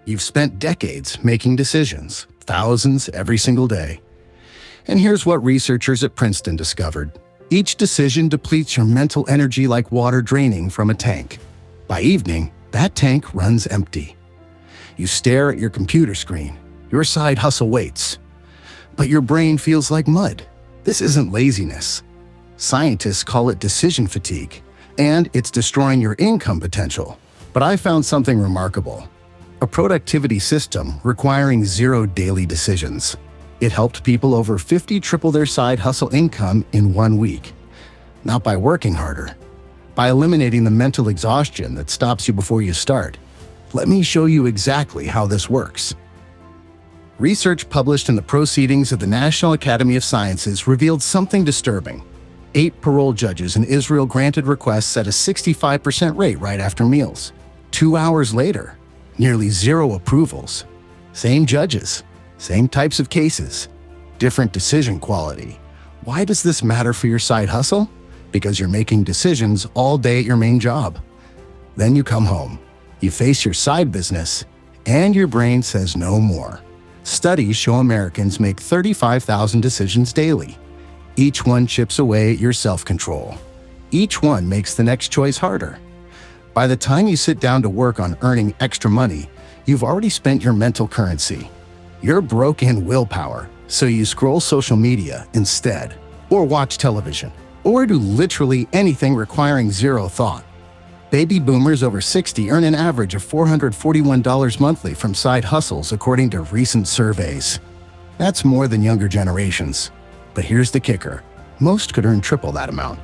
You've spent decades making decisions, thousands every single day. And here's what researchers at Princeton discovered. Each decision depletes your mental energy like water draining from a tank. By evening, that tank runs empty. You stare at your computer screen. Your side hustle waits. But your brain feels like mud. This isn't laziness. Scientists call it decision fatigue, and it's destroying your income potential. But I found something remarkable. A productivity system requiring 0 daily decisions. It helped people over 50 triple their side hustle income in 1 week. Not by working harder, by eliminating the mental exhaustion that stops you before you start. Let me show you exactly how this works. Research published in the Proceedings of the National Academy of Sciences revealed something disturbing. 8 parole judges in Israel granted requests at a 65% rate right after meals. 2 hours later, nearly 0 approvals. Same judges, same types of cases, different decision quality. Why does this matter for your side hustle? Because you're making decisions all day at your main job. Then you come home, you face your side business, and your brain says no more. Studies show Americans make 35,000 decisions daily. Each one chips away at your self-control. Each one makes the next choice harder. By the time you sit down to work on earning extra money, you've already spent your mental currency. You're broke in willpower, so you scroll social media instead, or watch television, or do literally anything requiring 0 thought. Baby boomers over 60 earn an average of $441 monthly from side hustles according to recent surveys. That's more than younger generations. But here's the kicker. Most could earn triple that amount.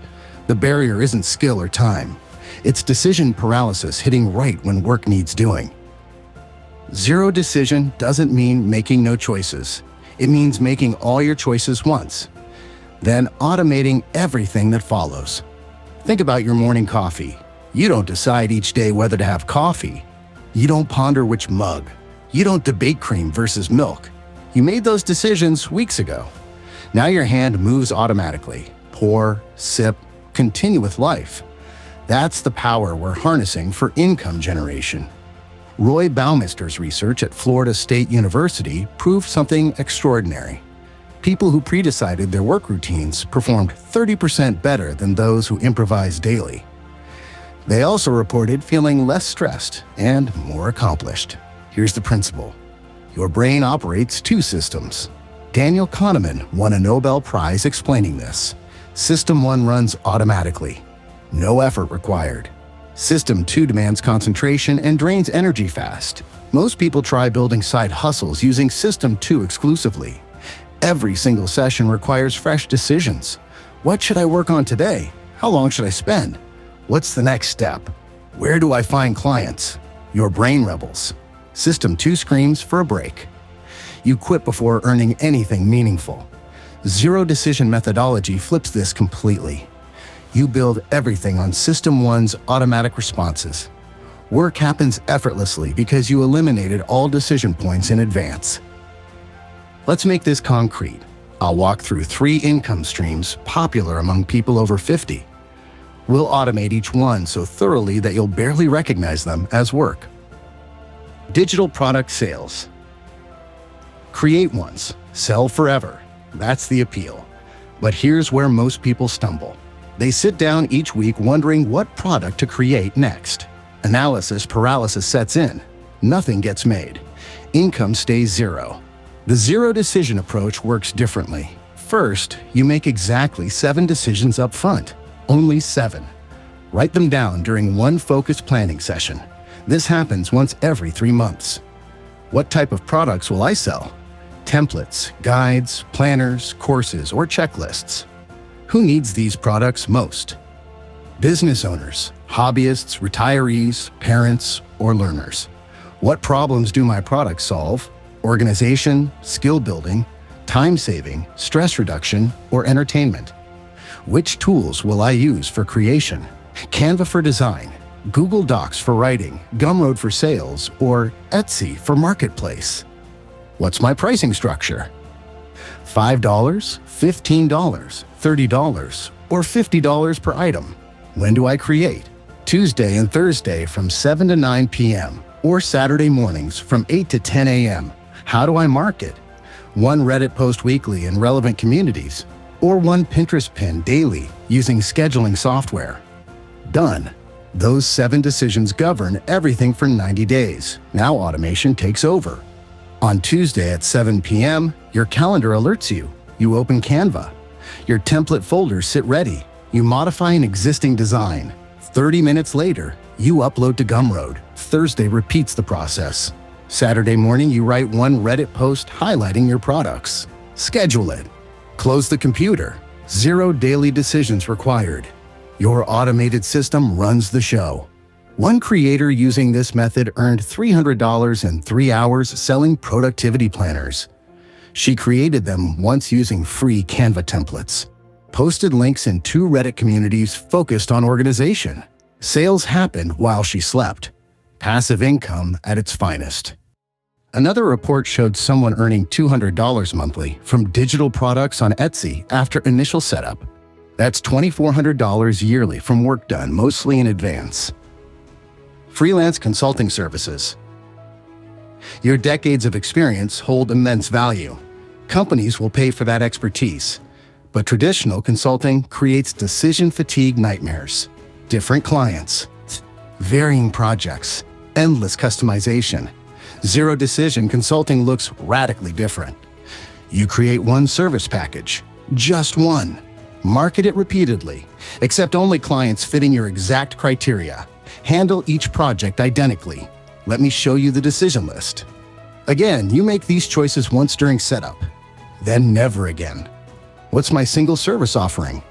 The barrier isn't skill or time. It's decision paralysis hitting right when work needs doing. 0 decision doesn't mean making no choices. It means making all your choices once, then automating everything that follows. Think about your morning coffee. You don't decide each day whether to have coffee. You don't ponder which mug. You don't debate cream versus milk. You made those decisions weeks ago. Now your hand moves automatically. Pour, sip, continue with life. That's the power we're harnessing for income generation. Roy Baumister's research at Florida State University proved something extraordinary. People who pre-decided their work routines performed 30% better than those who improvised daily. They also reported feeling less stressed and more accomplished. Here's the principle. Your brain operates 2 systems. Daniel Kahneman won a Nobel Prize explaining this. System 1 runs automatically. No effort required. System 2 demands concentration and drains energy fast. Most people try building side hustles using System 2 exclusively. Every single session requires fresh decisions. What should I work on today? How long should I spend? What's the next step? Where do I find clients? Your brain rebels. System 2 screams for a break. You quit before earning anything meaningful. 0 decision methodology flips this completely. You build everything on System 1's automatic responses. Work happens effortlessly because you eliminated all decision points in advance. Let's make this concrete. I'll walk through 3 income streams popular among people over 50. We'll automate each one so thoroughly that you'll barely recognize them as work. Digital product sales. Create once, sell forever. That's the appeal. But here's where most people stumble. They sit down each week wondering what product to create next. Analysis paralysis sets in. Nothing gets made. Income stays 0. The 0 decision approach works differently. First, you make exactly 7 decisions up front. Only 7. Write them down during one focused planning session. This happens once every 3 months. What type of products will I sell? Templates, guides, planners, courses, or checklists. Who needs these products most? Business owners, hobbyists, retirees, parents, or learners. What problems do my products solve? Organization, skill building, time saving, stress reduction, or entertainment? Which tools will I use for creation? Canva for design, Google Docs for writing, Gumroad for sales, or Etsy for marketplace? What's my pricing structure? $5, $15, $30, or $50 per item. When do I create? Tuesday and Thursday from 7 to 9 p.m. Or Saturday mornings from 8 to 10 a.m. How do I market? One Reddit post weekly in relevant communities, or one Pinterest pin daily using scheduling software. Done. Those 7 decisions govern everything for 90 days. Now automation takes over. On Tuesday at 7 p.m., your calendar alerts you. You open Canva. Your template folders sit ready. You modify an existing design. 30 minutes later, you upload to Gumroad. Thursday repeats the process. Saturday morning, you write one Reddit post highlighting your products. Schedule it. Close the computer. 0 daily decisions required. Your automated system runs the show. One creator using this method earned $300 in 3 hours selling productivity planners. She created them once using free Canva templates. Posted links in 2 Reddit communities focused on organization. Sales happened while she slept. Passive income at its finest. Another report showed someone earning $200 monthly from digital products on Etsy after initial setup. That's $2,400 yearly from work done mostly in advance. Freelance consulting services. Your decades of experience hold immense value. Companies will pay for that expertise. But traditional consulting creates decision fatigue nightmares. Different clients, varying projects, endless customization. 0 decision consulting looks radically different. You create one service package, just one. Market it repeatedly, accept only clients fitting your exact criteria. Handle each project identically. Let me show you the decision list. Again, you make these choices once during setup, then never again. What's my single service offering?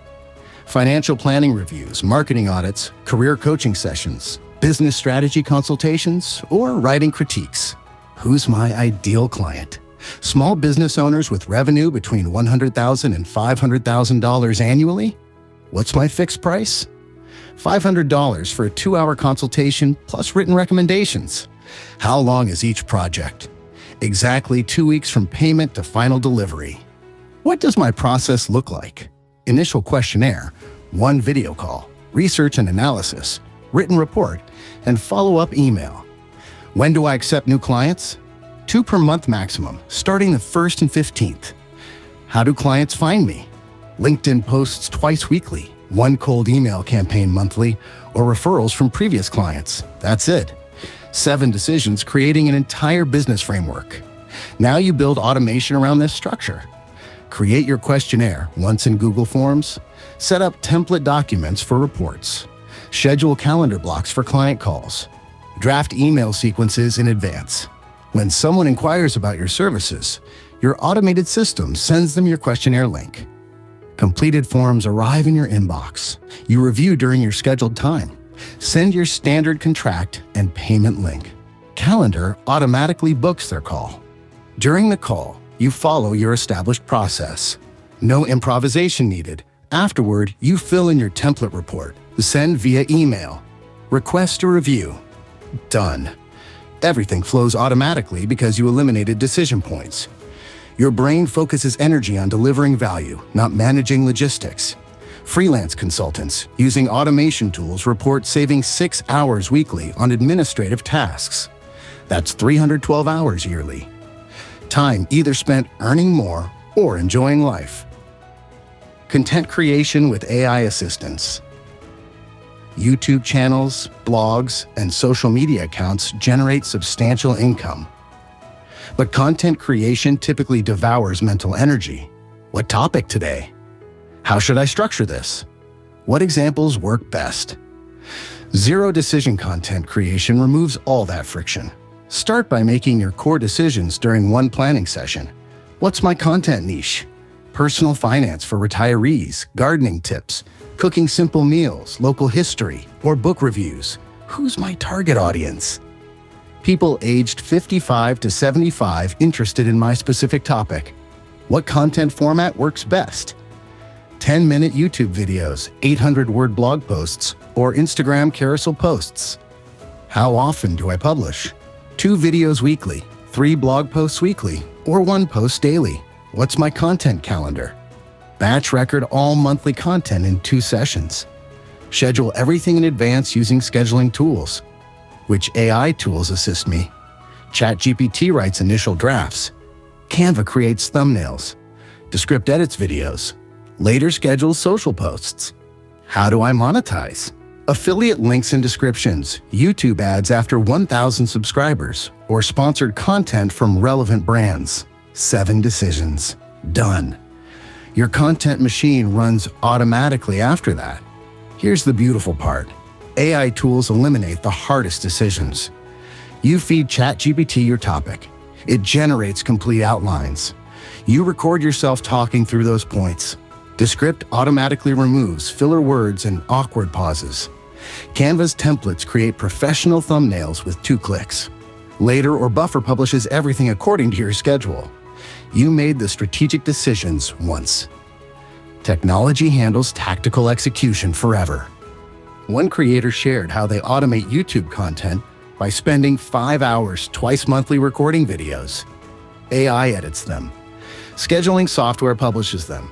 Financial planning reviews, marketing audits, career coaching sessions, business strategy consultations, or writing critiques. Who's my ideal client? Small business owners with revenue between $100,000 and $500,000 annually? What's my fixed price? $500 for a 2-hour consultation plus written recommendations. How long is each project? Exactly 2 weeks from payment to final delivery. What does my process look like? Initial questionnaire, 1 video call, research and analysis, written report, and follow-up email. When do I accept new clients? 2 per month maximum, starting the 1st and 15th. How do clients find me? LinkedIn posts twice weekly, 1 cold email campaign monthly, or referrals from previous clients. That's it. 7 decisions creating an entire business framework. Now you build automation around this structure. Create your questionnaire once in Google Forms. Set up template documents for reports. Schedule calendar blocks for client calls. Draft email sequences in advance. When someone inquires about your services, your automated system sends them your questionnaire link. Completed forms arrive in your inbox. You review during your scheduled time. Send your standard contract and payment link. Calendar automatically books their call. During the call, you follow your established process. No improvisation needed. Afterward, you fill in your template report. Send via email. Request a review. Done. Everything flows automatically because you eliminated decision points. Your brain focuses energy on delivering value, not managing logistics. Freelance consultants using automation tools report saving 6 hours weekly on administrative tasks. That's 312 hours yearly. Time either spent earning more or enjoying life. Content creation with AI assistance. YouTube channels, blogs, and social media accounts generate substantial income. But content creation typically devours mental energy. What topic today? How should I structure this? What examples work best? 0 decision content creation removes all that friction. Start by making your core decisions during one planning session. What's my content niche? Personal finance for retirees, gardening tips, cooking simple meals, local history, or book reviews. Who's my target audience? People aged 55 to 75 interested in my specific topic. What content format works best? 10-minute YouTube videos, 800-word blog posts, or Instagram carousel posts. How often do I publish? 2 videos weekly, 3 blog posts weekly, or 1 post daily. What's my content calendar? Batch record all monthly content in 2 sessions. Schedule everything in advance using scheduling tools. Which AI tools assist me? ChatGPT writes initial drafts. Canva creates thumbnails. Descript edits videos. Later schedules social posts. How do I monetize? Affiliate links and descriptions, YouTube ads after 1,000 subscribers, or sponsored content from relevant brands. 7 decisions. Done. Your content machine runs automatically after that. Here's the beautiful part. AI tools eliminate the hardest decisions. You feed ChatGPT your topic. It generates complete outlines. You record yourself talking through those points. The script automatically removes filler words and awkward pauses. Canva's templates create professional thumbnails with 2 clicks. Later or Buffer publishes everything according to your schedule. You made the strategic decisions once. Technology handles tactical execution forever. One creator shared how they automate YouTube content by spending 5 hours twice monthly recording videos. AI edits them. Scheduling software publishes them.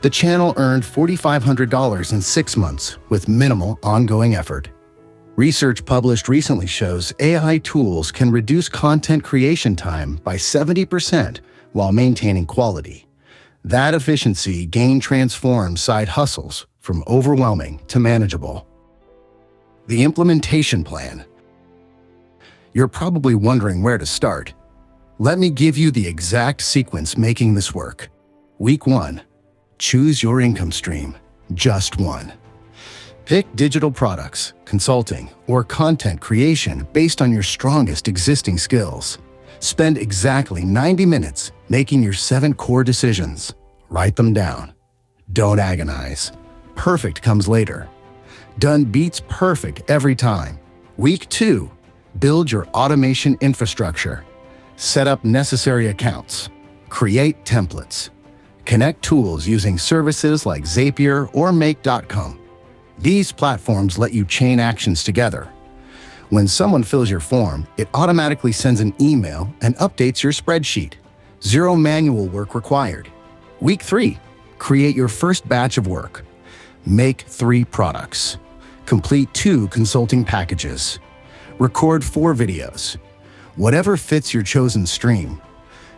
The channel earned $4,500 in 6 months with minimal ongoing effort. Research published recently shows AI tools can reduce content creation time by 70% while maintaining quality. That efficiency gain transforms side hustles from overwhelming to manageable. The implementation plan. You're probably wondering where to start. Let me give you the exact sequence making this work. Week 1. Choose your income stream. Just one. Pick digital products, consulting, or content creation based on your strongest existing skills. Spend exactly 90 minutes making your 7 core decisions. Write them down. Don't agonize. Perfect comes later. Done beats perfect every time. Week 2. Build your automation infrastructure. Set up necessary accounts. Create templates. Connect tools using services like Zapier or Make.com. These platforms let you chain actions together. When someone fills your form, it automatically sends an email and updates your spreadsheet. 0 manual work required. Week 3. Create your first batch of work. Make 3 products. Complete 2 consulting packages. Record 4 videos. Whatever fits your chosen stream.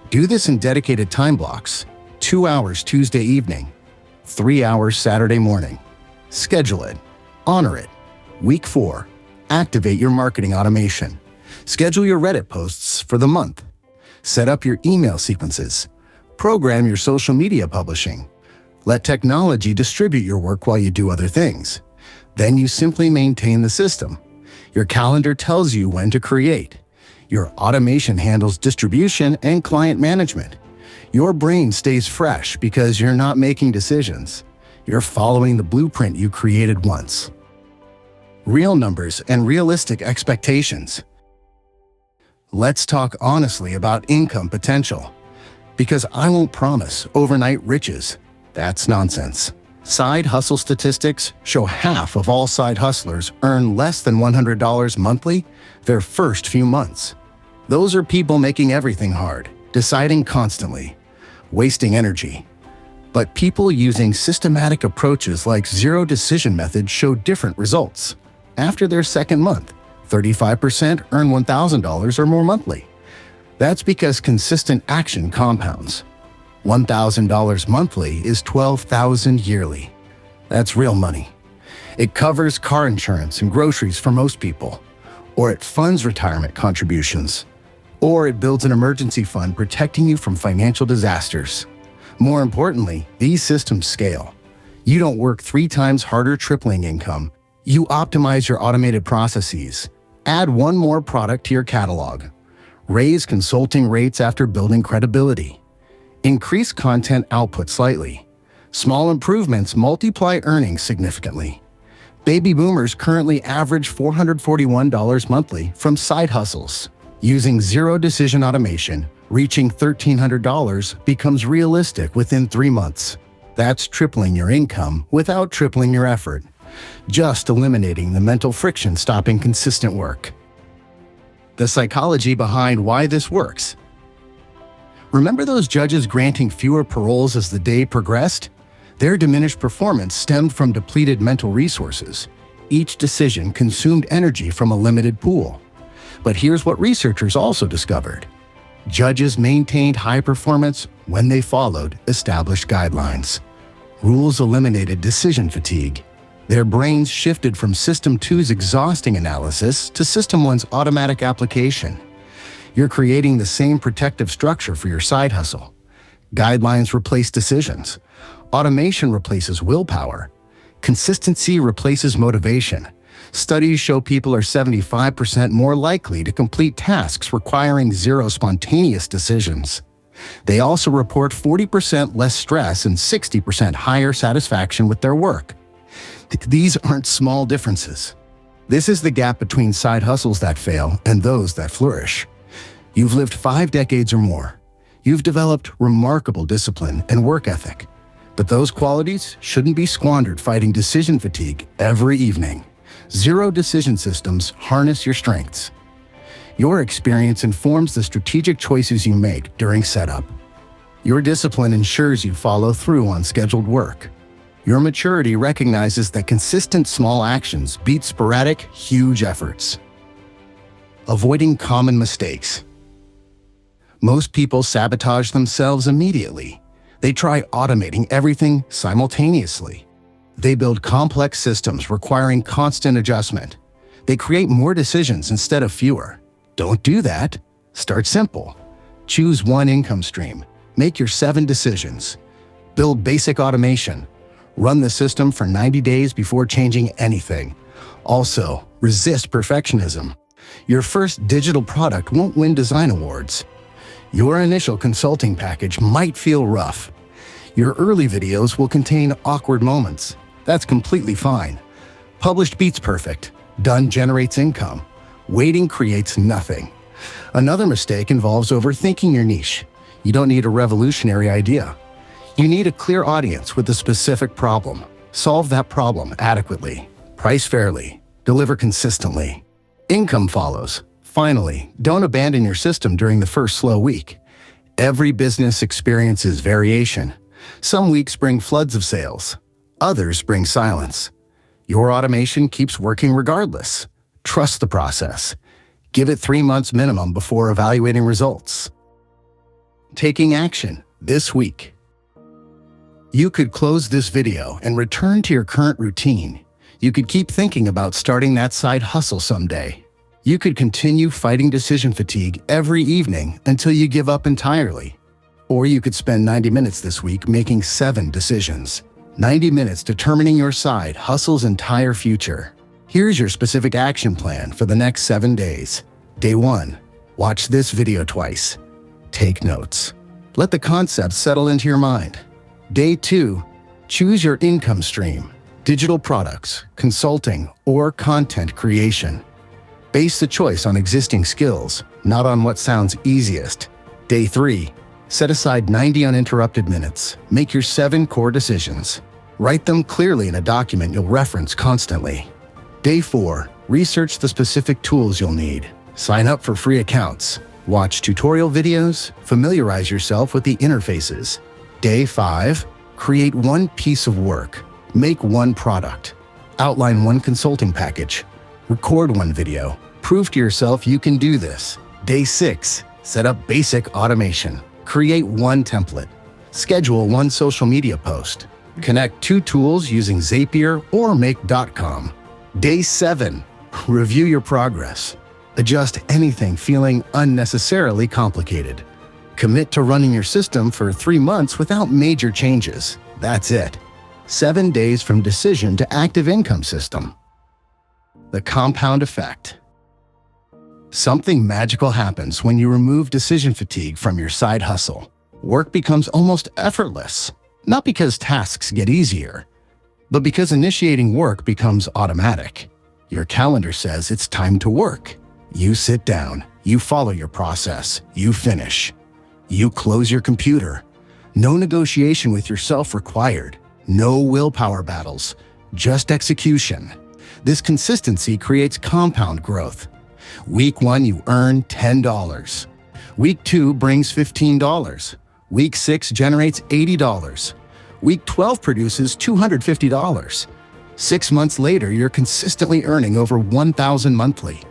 Do this in dedicated time blocks. 2 hours Tuesday evening. 3 hours Saturday morning. Schedule it. Honor it. Week 4. Activate your marketing automation. Schedule your Reddit posts for the month. Set up your email sequences. Program your social media publishing. Let technology distribute your work while you do other things. Then you simply maintain the system. Your calendar tells you when to create. Your automation handles distribution and client management. Your brain stays fresh because you're not making decisions. You're following the blueprint you created once. Real numbers and realistic expectations. Let's talk honestly about income potential. Because I won't promise overnight riches. That's nonsense. Side hustle statistics show half of all side hustlers earn less than $100 monthly their first few months. Those are people making everything hard, deciding constantly, wasting energy. But people using systematic approaches like zero decision methods show different results. After their second month, 35% earn $1,000 or more monthly. That's because consistent action compounds. $1,000 monthly is $12,000 yearly. That's real money. It covers car insurance and groceries for most people, or it funds retirement contributions, or it builds an emergency fund protecting you from financial disasters. More importantly, these systems scale. You don't work 3 times harder tripling income. You optimize your automated processes. Add 1 more product to your catalog. Raise consulting rates after building credibility. Increase content output slightly. Small improvements multiply earnings significantly. Baby boomers currently average $441 monthly from side hustles. Using zero decision automation, reaching $1,300 becomes realistic within 3 months. That's tripling your income without tripling your effort. Just eliminating the mental friction stopping consistent work. The psychology behind why this works. Remember those judges granting fewer paroles as the day progressed? Their diminished performance stemmed from depleted mental resources. each decision consumed energy from a limited pool. But here's what researchers also discovered. Judges maintained high performance when they followed established guidelines. Rules eliminated decision fatigue. Their brains shifted from System 2's exhausting analysis to System 1's automatic application. You're creating the same protective structure for your side hustle. Guidelines replace decisions. Automation replaces willpower. Consistency replaces motivation. Studies show people are 75% more likely to complete tasks requiring zero spontaneous decisions. They also report 40% less stress and 60% higher satisfaction with their work. These aren't small differences. This is the gap between side hustles that fail and those that flourish. You've lived 5 decades or more. You've developed remarkable discipline and work ethic. But those qualities shouldn't be squandered fighting decision fatigue every evening. Zero decision systems harness your strengths. Your experience informs the strategic choices you make during setup. Your discipline ensures you follow through on scheduled work. Your maturity recognizes that consistent small actions beat sporadic, huge efforts. Avoiding common mistakes. Most people sabotage themselves immediately. They try automating everything simultaneously. They build complex systems requiring constant adjustment. They create more decisions instead of fewer. Don't do that. Start simple. Choose one income stream. Make your 7 decisions. Build basic automation. Run the system for 90 days before changing anything. Also, resist perfectionism. Your first digital product won't win design awards. Your initial consulting package might feel rough. Your early videos will contain awkward moments. That's completely fine. Published beats perfect. Done generates income. Waiting creates nothing. Another mistake involves overthinking your niche. You don't need a revolutionary idea. You need a clear audience with a specific problem. Solve that problem adequately. Price fairly. Deliver consistently. Income follows. Finally, don't abandon your system during the first slow week. Every business experiences variation. Some weeks bring floods of sales. Others bring silence. Your automation keeps working regardless. Trust the process. Give it 3 months minimum before evaluating results. Taking action this week. You could close this video and return to your current routine. You could keep thinking about starting that side hustle someday. You could continue fighting decision fatigue every evening until you give up entirely. Or you could spend 90 minutes this week making 7 decisions. 90 minutes determining your side hustle's entire future. Here's your specific action plan for the next 7 days. Day 1. Watch this video twice. Take notes. Let the concepts settle into your mind. Day 2. Choose your income stream. Digital products, consulting, or content creation. Base the choice on existing skills, not on what sounds easiest. Day 3. Set aside 90 uninterrupted minutes. Make your 7 core decisions. Write them clearly in a document you'll reference constantly. Day 4. Research the specific tools you'll need. Sign up for free accounts. Watch tutorial videos. Familiarize yourself with the interfaces. Day 5. Create one piece of work. Make one product. Outline one consulting package. Record one video. Prove to yourself you can do this. Day 6. Set up basic automation. Create one template. Schedule one social media post. Connect 2 tools using Zapier or Make.com. Day 7. Review your progress. Adjust anything feeling unnecessarily complicated. Commit to running your system for 3 months without major changes. That's it. 7 days from decision to active income system. The compound effect. Something magical happens when you remove decision fatigue from your side hustle. Work becomes almost effortless, not because tasks get easier, but because initiating work becomes automatic. Your calendar says it's time to work. You sit down, you follow your process, you finish. You close your computer. No negotiation with yourself required. No willpower battles, just execution. This consistency creates compound growth. Week 1, you earn $10. Week 2 brings $15. Week 6 generates $80. Week 12 produces $250. 6 months later, you're consistently earning over $1,000 monthly.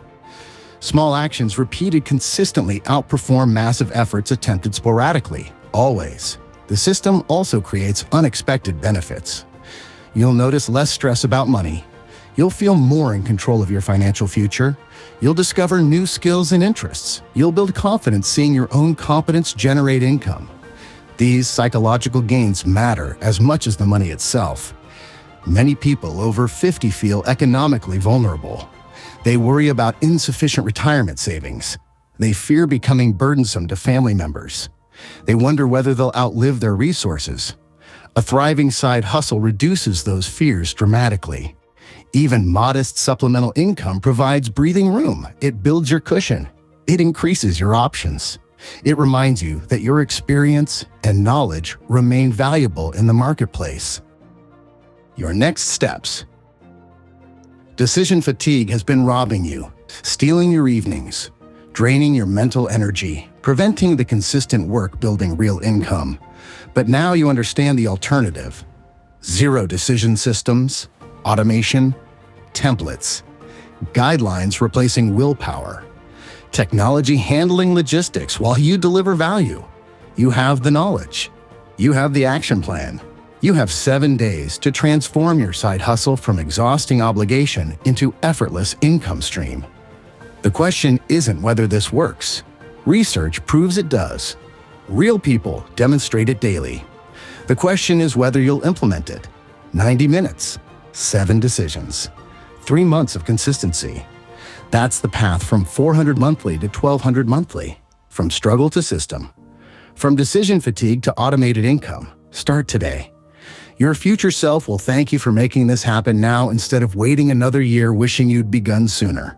Small actions repeated consistently outperform massive efforts attempted sporadically, always. The system also creates unexpected benefits. You'll notice less stress about money. You'll feel more in control of your financial future. You'll discover new skills and interests. You'll build confidence seeing your own competence generate income. These psychological gains matter as much as the money itself. Many people over 50 feel economically vulnerable. They worry about insufficient retirement savings. They fear becoming burdensome to family members. They wonder whether they'll outlive their resources. A thriving side hustle reduces those fears dramatically. Even modest supplemental income provides breathing room. It builds your cushion. It increases your options. It reminds you that your experience and knowledge remain valuable in the marketplace. Your next steps. Decision fatigue has been robbing you, stealing your evenings, draining your mental energy, preventing the consistent work building real income. But now you understand the alternative. Zero decision systems, automation, templates, guidelines replacing willpower, technology handling logistics while you deliver value. You have the knowledge. You have the action plan. You have 7 days to transform your side hustle from exhausting obligation into effortless income stream. The question isn't whether this works. Research proves it does. Real people demonstrate it daily. The question is whether you'll implement it. 90 minutes, 7 decisions, 3 months of consistency. That's the path from $400 monthly to $1,200 monthly, from struggle to system, from decision fatigue to automated income. Start today. Your future self will thank you for making this happen now instead of waiting another year wishing you'd begun sooner.